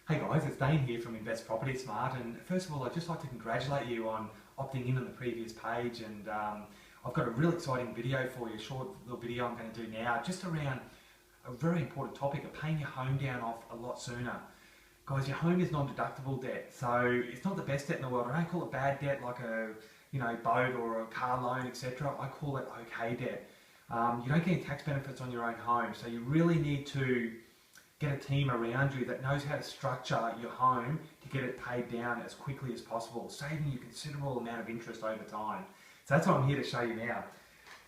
Hey guys, it's Dane here from Invest Property Smart, and first of all I'd just like to congratulate you on opting in on the previous page, and I've got a really exciting video for you, a short little video I'm going to do now, just around a very important topic of paying your home down off a lot sooner. Guys, your home is non-deductible debt, so it's not the best debt in the world. I don't call it bad debt like a boat or a car loan, etc. I call it okay debt. You don't get any tax benefits on your own home, so you really need to get a team around you that knows how to structure your home to get it paid down as quickly as possible, saving you a considerable amount of interest over time. So that's what I'm here to show you now.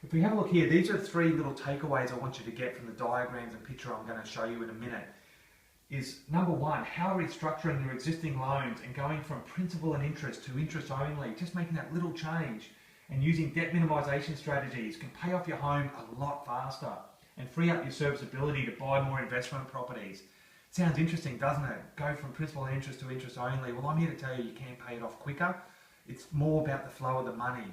If we have a look here, these are three little takeaways I want you to get from the diagrams and picture I'm going to show you in a minute. Is number one, how restructuring your existing loans and going from principal and interest to interest only, just making that little change and using debt minimisation strategies can pay off your home a lot faster and free up your serviceability to buy more investment properties. Sounds interesting, doesn't it? Go from principal and interest to interest only. Well, I'm here to tell you can pay it off quicker. It's more about the flow of the money.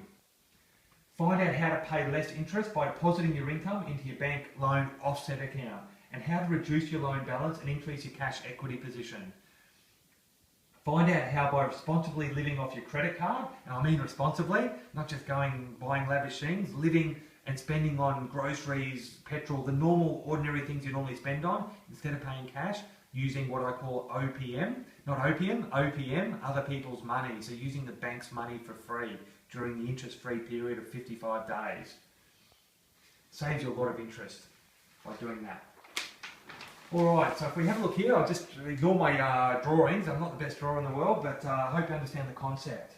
Find out how to pay less interest by depositing your income into your bank loan offset account, and how to reduce your loan balance and increase your cash equity position. Find out how by responsibly living off your credit card, and I mean responsibly, not just buying lavish things, living and spending on groceries, petrol, the normal ordinary things you normally spend on, instead of paying cash, using what I call OPM, not opium, OPM, other people's money, so using the bank's money for free during the interest-free period of 55 days. Saves you a lot of interest by doing that. Alright, so if we have a look here, I'll just ignore my drawings. I'm not the best drawer in the world, but I hope you understand the concept.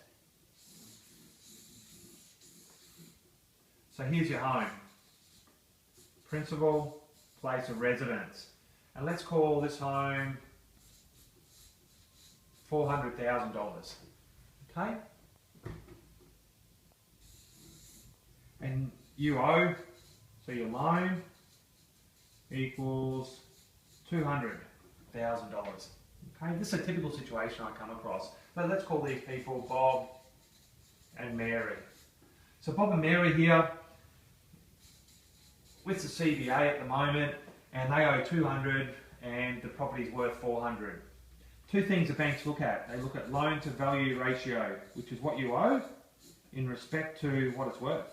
So here's your home. Principal, place of residence. And let's call this home $400,000. Okay? And you owe, so your loan equals $200,000. Okay, this is a typical situation I come across. So let's call these people Bob and Mary. So Bob and Mary here with the CBA at the moment, and they owe 200 and the property's worth 400. Two things the banks look at. They look at loan to value ratio, which is what you owe in respect to what it's worth.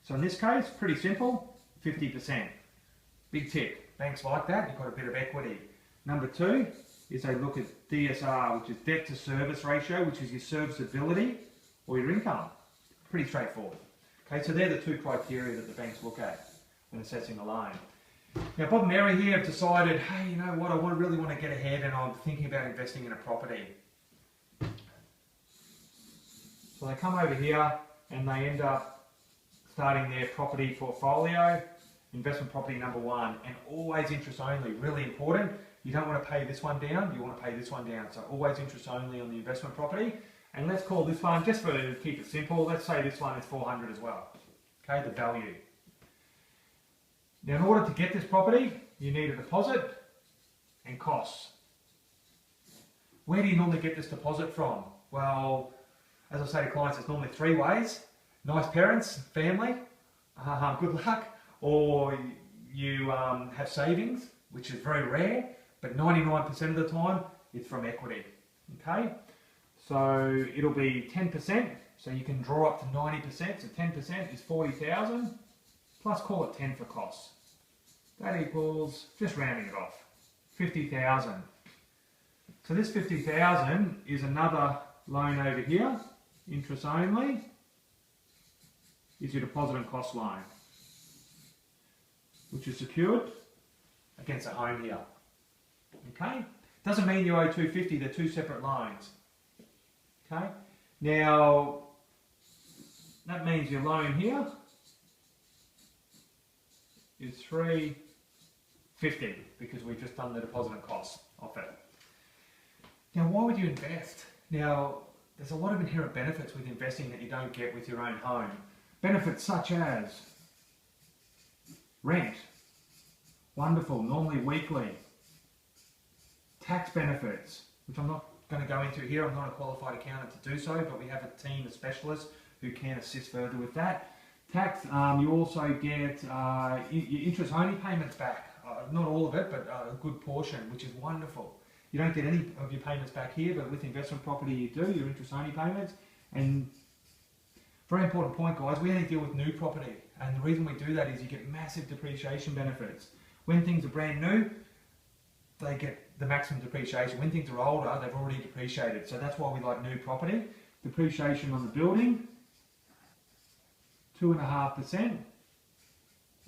So in this case, pretty simple, 50%. Big tip. Banks like that, you've got a bit of equity. Number two is they look at DSR, which is debt to service ratio, which is your serviceability or your income. Pretty straightforward. Okay, so they're the two criteria that the banks look at when assessing a loan. Now Bob and Mary here have decided, hey, you know what, I really want to get ahead and I'm thinking about investing in a property. So they come over here and they end up starting their property portfolio. Investment property number one, and always interest only, really important. You don't want to pay this one down, you want to pay this one down. So always interest only on the investment property. And let's call this one, just to keep it simple, let's say this one is 400 as well. Okay, the value. Now in order to get this property, you need a deposit and costs. Where do you normally get this deposit from? Well, as I say to clients, it's normally three ways. Nice parents, family, good luck. Or you have savings, which is very rare, but 99% of the time it's from equity. Okay, so it'll be 10%, so you can draw up to 90%. So 10% is 40,000 plus call it 10 for costs. That equals, just rounding it off, 50,000. So this 50,000 is another loan over here, interest only, is your deposit and cost loan, which is secured against a home here. Okay? Doesn't mean you owe 250, they're two separate loans. Okay? Now, that means your loan here is 350 because we've just done the deposit and costs off it. Now, why would you invest? Now, there's a lot of inherent benefits with investing that you don't get with your own home. Benefits such as rent, wonderful, normally weekly. Tax benefits, which I'm not going to go into here, I'm not a qualified accountant to do so, but we have a team of specialists who can assist further with that. Tax, you also get your interest only payments back, not all of it, but a good portion, which is wonderful. You don't get any of your payments back here, but with investment property you do, your interest only payments. And very important point, guys, we only deal with new property. And the reason we do that is you get massive depreciation benefits. When things are brand new, they get the maximum depreciation. When things are older, they've already depreciated. So that's why we like new property. Depreciation on the building, 2.5%.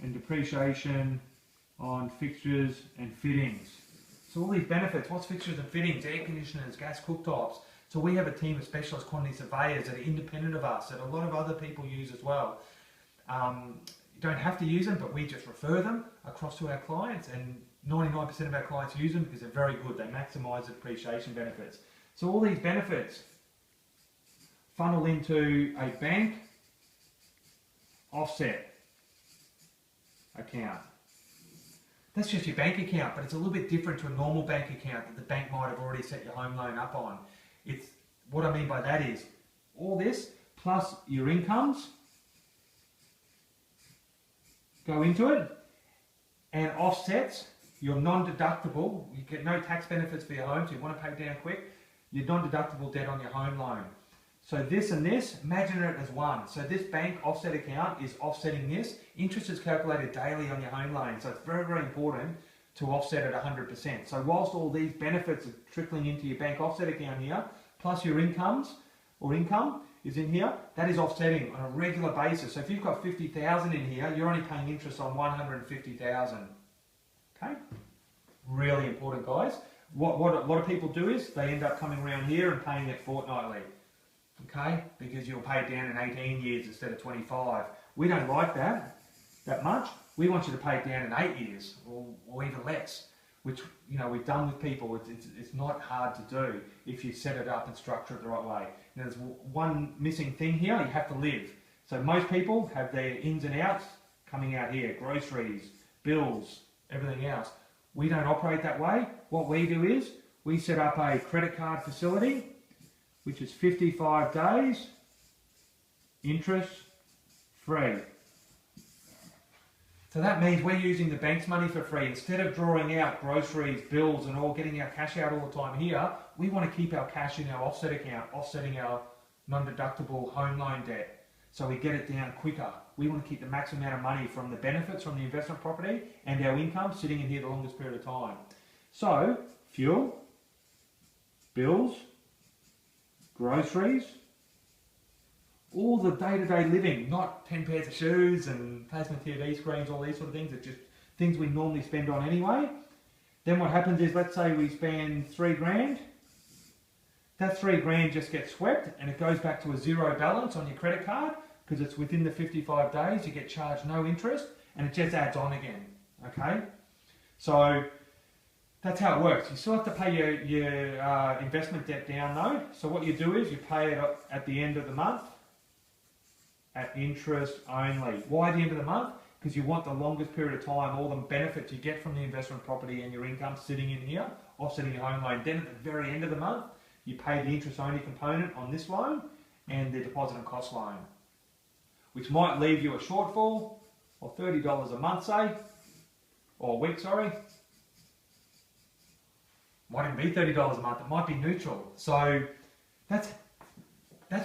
And depreciation on fixtures and fittings. So all these benefits, what's fixtures and fittings? Air conditioners, gas cooktops. So we have a team of specialist quantity surveyors that are independent of us, that a lot of other people use as well. You don't have to use them, but we just refer them across to our clients, and 99% of our clients use them because they're very good. They maximise the depreciation benefits. So all these benefits funnel into a bank offset account. That's just your bank account, but it's a little bit different to a normal bank account that the bank might have already set your home loan up on. It's what I mean by that is all this plus your incomes go into it and offsets your non-deductible. You get no tax benefits for your home, so you want to pay down quick, your non-deductible debt on your home loan. So this and this, imagine it as one. So this bank offset account is offsetting this. Interest is calculated daily on your home loan, so it's very, very important to offset at 100%. So whilst all these benefits are trickling into your bank offset account here, plus your incomes or income is in here, that is offsetting on a regular basis. So if you've got 50,000 in here, you're only paying interest on 150,000. Okay? Really important, guys. What a lot of people do is they end up coming around here and paying it fortnightly. Okay, because you'll pay it down in 18 years instead of 25. We don't like that much. We want you to pay it down in 8 years or even less, which we've done with people. It's not hard to do if you set it up and structure it the right way. Now, there's one missing thing here. You have to live. So most people have their ins and outs coming out here: groceries, bills, everything else. We don't operate that way. What we do is we set up a credit card facility, which is 55 days, interest free. So that means we're using the bank's money for free. Instead of drawing out groceries, bills and all, getting our cash out all the time here, we want to keep our cash in our offset account, offsetting our non-deductible home loan debt. So we get it down quicker. We want to keep the maximum amount of money from the benefits from the investment property and our income sitting in here the longest period of time. So, fuel, bills, groceries, all the day-to-day living, not 10 pairs of shoes and plasma TV screens, all these sort of things. It's just things we normally spend on anyway. Then what happens is, let's say we spend $3,000. That $3,000 just gets swept and it goes back to a zero balance on your credit card because it's within the 55 days. You get charged no interest and it just adds on again. Okay, so that's how it works. You still have to pay your investment debt down though. So what you do is you pay it at the end of the month at interest only. Why the end of the month? Because you want the longest period of time, all the benefits you get from the investment property and your income sitting in here, offsetting your home loan. Then at the very end of the month, you pay the interest only component on this loan and the deposit and cost loan, which might leave you a shortfall of $30 a month, say, or a week, sorry. Might even be $30 a month. It might be neutral. So that's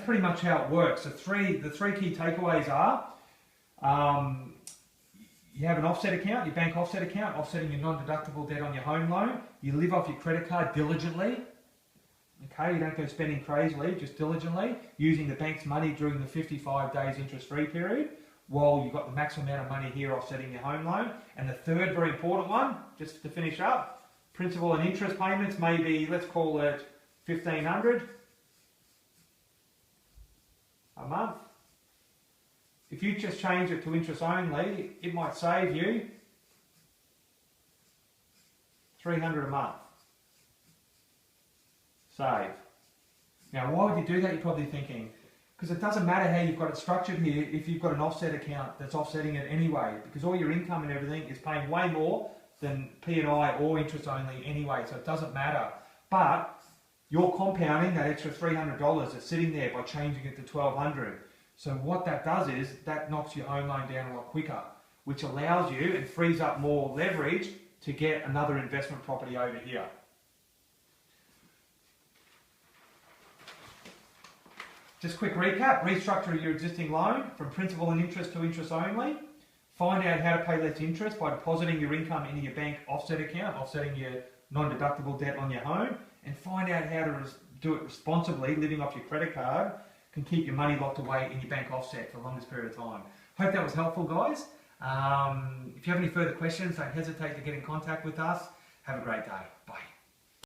pretty much how it works. The three key takeaways are you have an offset account, your bank offset account, offsetting your non-deductible debt on your home loan. You live off your credit card diligently. Okay, you don't go spending crazily, just diligently, using the bank's money during the 55 days interest-free period, while you've got the maximum amount of money here offsetting your home loan. And the third very important one, just to finish up, principal and interest payments may be, let's call it $1,500 a month. If you just change it to interest only, it might save you $300 a month. Save. Now, why would you do that? You're probably thinking, because it doesn't matter how you've got it structured here if you've got an offset account that's offsetting it anyway, because all your income and everything is paying way more than P&I or interest only anyway, so it doesn't matter. But you're compounding that extra $300 that's sitting there by changing it to $1,200. So what that does is that knocks your home loan down a lot quicker, which allows you and frees up more leverage to get another investment property over here. Just quick recap, restructure your existing loan from principal and interest to interest only. Find out how to pay less interest by depositing your income into your bank offset account, offsetting your non-deductible debt on your home, and find out how to do it responsibly, living off your credit card, can keep your money locked away in your bank offset for the longest period of time. Hope that was helpful, guys. If you have any further questions, don't hesitate to get in contact with us. Have a great day. Bye.